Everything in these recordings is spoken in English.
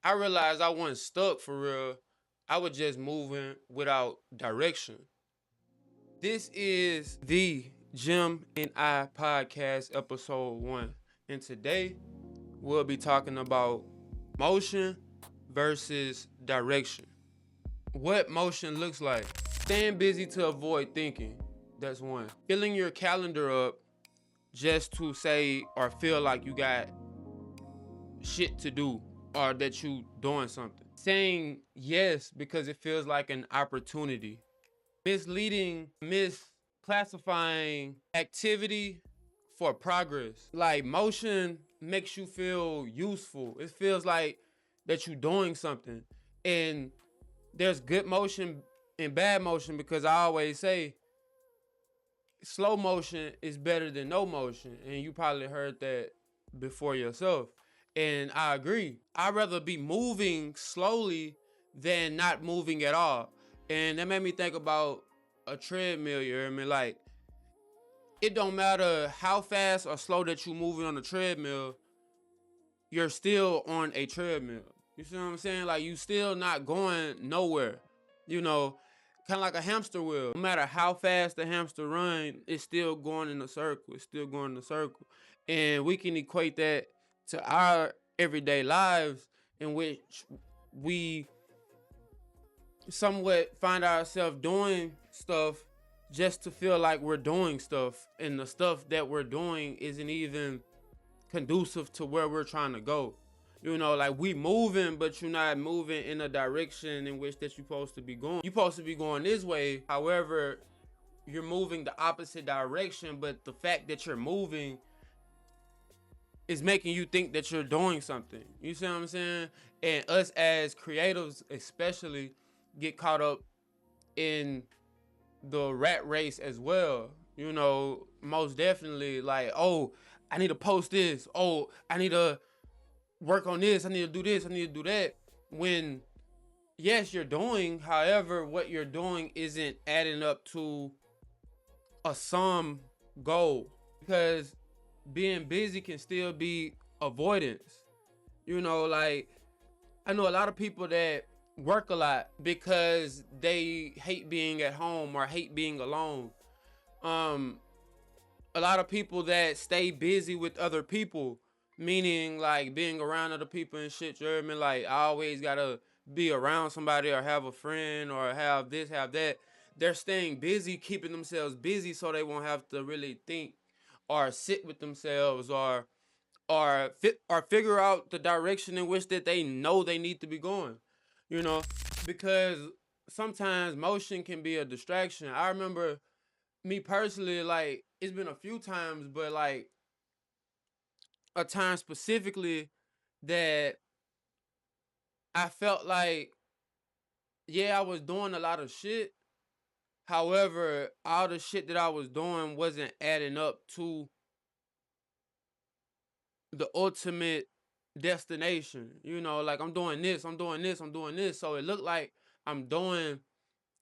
I realized I wasn't stuck for real. I was just moving without direction. This is the Jim and I podcast, episode 1. And today we'll be talking about motion versus direction. What motion looks like. Staying busy to avoid thinking. That's one. Filling your calendar up just to say or feel like you got shit to do or that you doing something. Saying yes because it feels like an opportunity. Misleading, misclassifying activity for progress. Like motion makes you feel useful. It feels like that you're doing something. And there's good motion and bad motion, because I always say slow motion is better than no motion. And you probably heard that before yourself. And I agree. I'd rather be moving slowly than not moving at all. And that made me think about a treadmill, you hear me? Like, it don't matter how fast or slow that you moving on the treadmill, you're still on a treadmill. You see what I'm saying? Like, you still not going nowhere. You know, kind of like a hamster wheel. No matter how fast the hamster run, it's still going in a circle. It's still going in a circle. And we can equate that to our everyday lives, in which we somewhat find ourselves doing stuff just to feel like we're doing stuff, and the stuff that we're doing isn't even conducive to where we're trying to go. You know, like, we moving, but you're not moving in a direction in which that you're supposed to be going. You're supposed to be going this way. However, you're moving the opposite direction, but the fact that you're moving is making you think that you're doing something. You see what I'm saying? And us as creatives especially get caught up in the rat race as well. You know, most definitely, like, oh, I need to post this. Oh, I need to work on this. I need to do this. I need to do that. When, yes, you're doing, however, what you're doing isn't adding up to a sum goal. Because being busy can still be avoidance. You know, like, I know a lot of people that work a lot because they hate being at home or hate being alone. Um, a lot of people that stay busy with other people, meaning like being around other people and shit. You know what I mean? Like, I always gotta be around somebody or have a friend or have this, have that. They're staying busy, keeping themselves busy so they won't have to really think or sit with themselves or figure out the direction in which that they know they need to be going. You know, because sometimes motion can be a distraction. I remember me personally, like, it's been a few times, but like a time specifically that I felt like, yeah, I was doing a lot of shit. However, all the shit that I was doing wasn't adding up to the ultimate destination. You know, like, I'm doing this, I'm doing this, I'm doing this. So it looked like I'm doing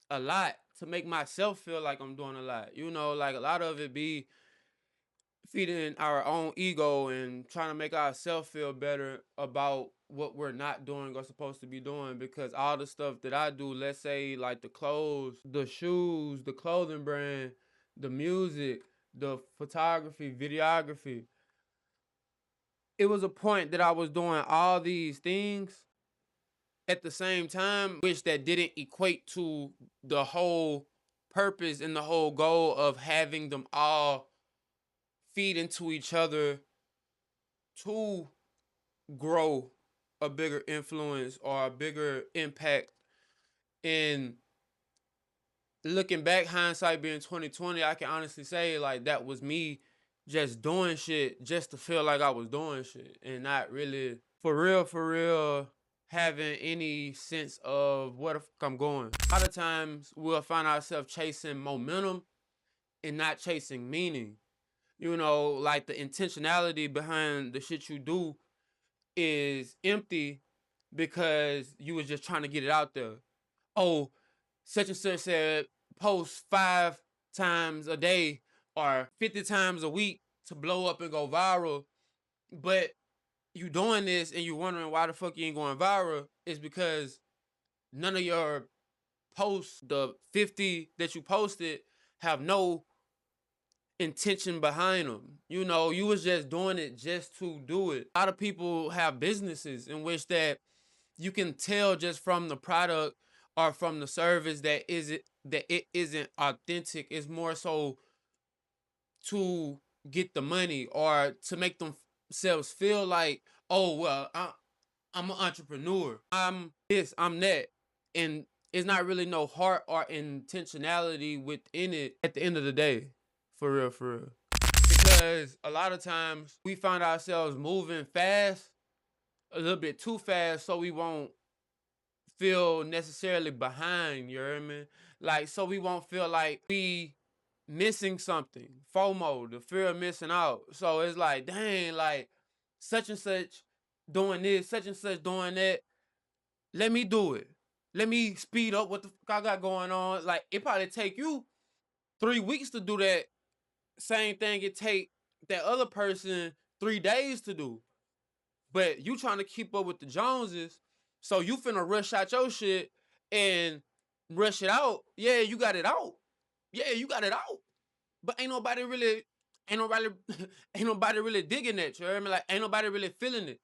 a lot to make myself feel like I'm doing a lot. You know, like, a lot of it be feeding our own ego and trying to make ourselves feel better about what we're not doing or supposed to be doing. Because all the stuff that I do, let's say like the clothes, the shoes, the clothing brand, the music, the photography, videography, it was a point that I was doing all these things at the same time, which that didn't equate to the whole purpose and the whole goal of having them all feed into each other to grow a bigger influence or a bigger impact. And looking back, hindsight being 2020, I can honestly say, like, that was me just doing shit just to feel like I was doing shit and not really for real having any sense of what the fuck I'm going. A lot of times we'll find ourselves chasing momentum and not chasing meaning. You know, like, the intentionality behind the shit you do is empty because you was just trying to get it out there. Oh, such and such said post 5 times a day or 50 times a week to blow up and go viral. But you doing this and you wondering why the fuck you ain't going viral, is because none of your posts, the 50 that you posted, have no intention behind them. You know, you was just doing it just to do it. A lot of people have businesses in which that you can tell just from the product or from the service that it isn't authentic. It's more so to get the money or to make themselves feel like, oh well, I'm an entrepreneur. I'm this, I'm that. And it's not really no heart or intentionality within it at the end of the day. For real, for real. Because a lot of times we find ourselves moving fast, a little bit too fast, so we won't feel necessarily behind, you hear me? Like, so we won't feel like we missing something. FOMO, the fear of missing out. So it's like, dang, like such and such doing this, such and such doing that. Let me do it. Let me speed up what the fuck I got going on. Like, it probably take you 3 weeks to do that same thing it take that other person 3 days to do. But you trying to keep up with the Joneses, so you finna rush out your shit and rush it out. Yeah, you got it out. Yeah, you got it out. But ain't nobody, ain't nobody really digging that. You know what I mean? Like, ain't nobody really feeling it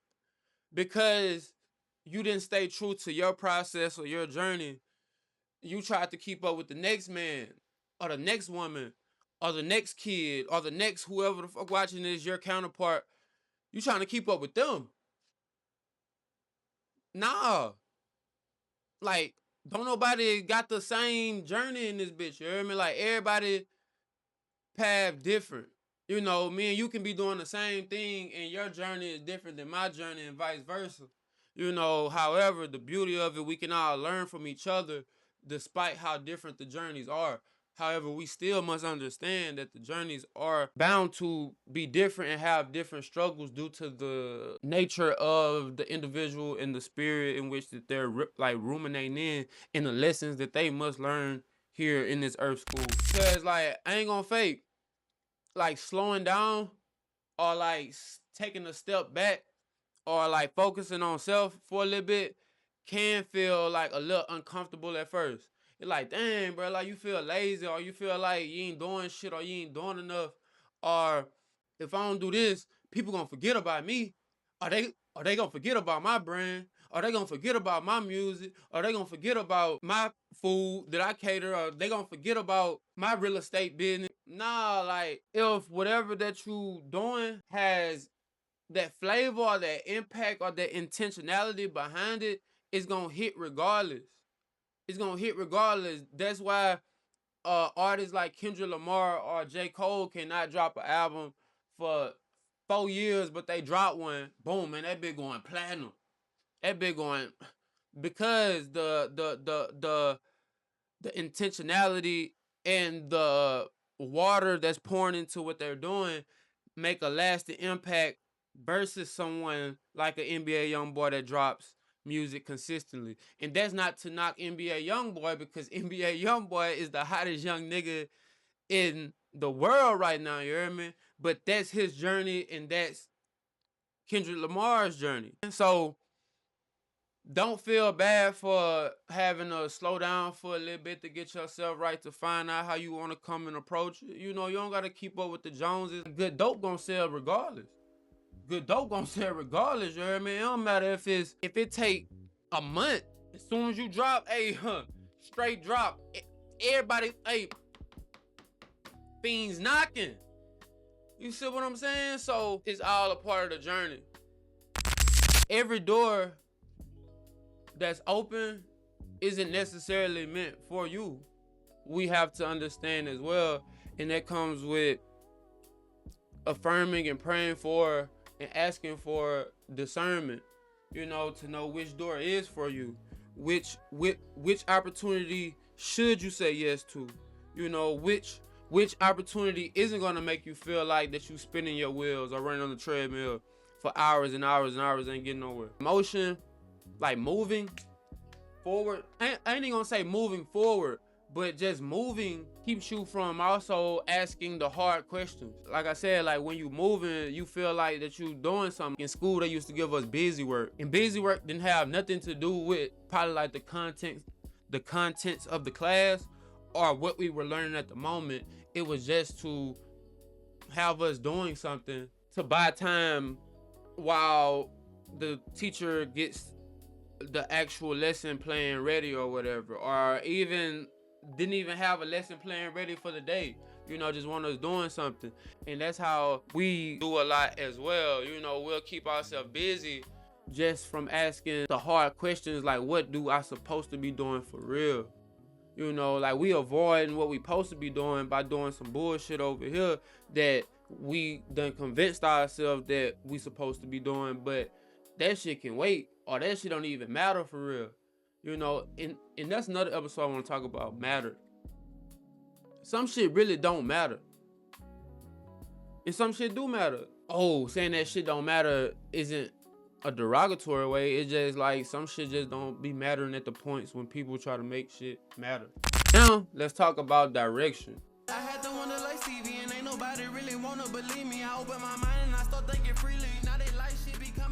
because you didn't stay true to your process or your journey. You tried to keep up with the next man or the next woman or the next kid or the next whoever the fuck watching is your counterpart. You trying to keep up with them. Nah. Like, don't nobody got the same journey in this bitch. You hear me? Like, everybody path different. You know, me and you can be doing the same thing and your journey is different than my journey and vice versa. You know, however, the beauty of it, we can all learn from each other despite how different the journeys are. However, we still must understand that the journeys are bound to be different and have different struggles due to the nature of the individual and the spirit in which that they're like ruminating in the lessons that they must learn here in this earth school. Because like, I ain't gonna fake, like slowing down or like taking a step back or like focusing on self for a little bit can feel like a little uncomfortable at first. It's like, dang, bro, like you feel lazy or you feel like you ain't doing shit or you ain't doing enough. Or if I don't do this, people gonna forget about me. Are they gonna forget about my brand? Are they gonna forget about my music? Are they gonna forget about my food that I cater? Or they gonna forget about my real estate business? Nah, like if whatever that you doing has that flavor or that impact or that intentionality behind it, it's gonna hit regardless. It's gonna hit regardless. That's why artists like Kendrick Lamar or J. Cole cannot drop an album for 4 years, but they drop one, boom, man, that bitch going platinum. That bitch going because the intentionality and the water that's pouring into what they're doing make a lasting impact versus someone like an NBA young boy that drops music consistently. And that's not to knock NBA young boy because NBA young boy is the hottest young nigga in the world right now, you hear me? But that's his journey and that's Kendrick Lamar's journey. And so don't feel bad for having to slow down for a little bit to get yourself right, to find out how you want to come and approach it. You know, you don't got to keep up with the Joneses. Good dope gonna sell regardless. Good dope gonna sell regardless, you hear me? It don't matter if it take a month. As soon as you drop, straight drop. Everybody, fiends knocking. You see what I'm saying? So it's all a part of the journey. Every door that's open isn't necessarily meant for you. We have to understand as well, and that comes with affirming and praying for and asking for discernment, you know, to know which door is for you, which opportunity should you say yes to, you know, which opportunity isn't going to make you feel like that you spinning your wheels or running on the treadmill for hours and hours and hours and ain't getting nowhere. Motion, like moving forward, I ain't even gonna say moving forward, But just moving keeps you from also asking the hard questions. Like I said, like when you moving, you feel like that you doing something. In school, they used to give us busy work. And busy work didn't have nothing to do with probably like the contents of the class or what we were learning at the moment. It was just to have us doing something to buy time while the teacher gets the actual lesson plan ready or whatever, or even didn't even have a lesson plan ready for the day, just want us doing something. And that's how we do a lot as well. We'll keep ourselves busy just from asking the hard questions, like what do I supposed to be doing for real? Like we avoiding what we supposed to be doing by doing some bullshit over here that we done convinced ourselves that we supposed to be doing, but that shit can wait, or that shit don't even matter for real. And that's another episode I want to talk about, matter. Some shit really don't matter. And some shit do matter. Oh, saying that shit don't matter isn't a derogatory way. It's just like some shit just don't be mattering at the points when people try to make shit matter. Now, let's talk about direction. I had the one that like Stevie and ain't nobody really wanna believe me. I open my mind and I start thinking freely. Now they like shit becoming